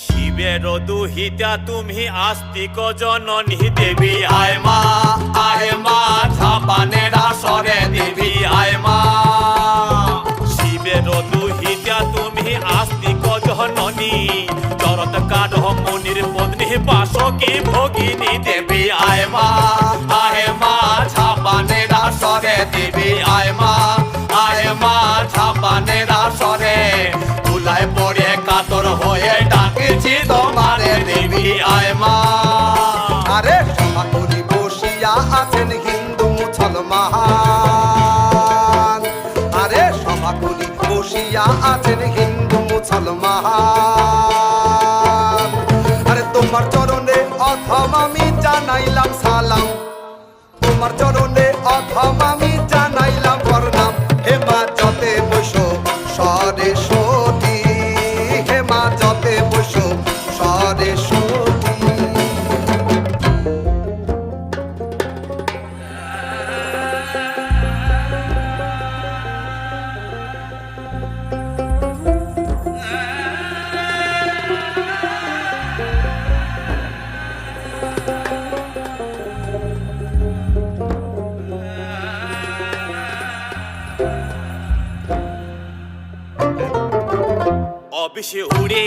শিবের দুহিতা তুমি আস্তিক জননী দেবী আয় মা ঝাপানের আসরে দেবী আয় মা। শিবের দুহিতা তুমি আস্তিক জননী চরত কাঠ মুনির পত্নী বাসকি ভগিনী দেবী আয় মা ঝাপানের আসরে দেবী আয় মা ঝাপানের আসরে তুলায় পড়ে কাতর হয়ে ডাকেছি তোমারে দেবী আয় মা। আরে সমাকুলি বসিয়া আছেন হিন্দু মুসলমান, আরে সমাকুলি বসিয়া আছেন হিন্দু মুসলমান। আরে তোমার চরণে অথম আমি জানাইলাম সালাম, তোমার চরণে অথম আমি জানাইলাম প্রণাম। হে মা যতে বসো সরস্বতী, হে মা যতে বসো সরস্বতী। অবিষে উড়ে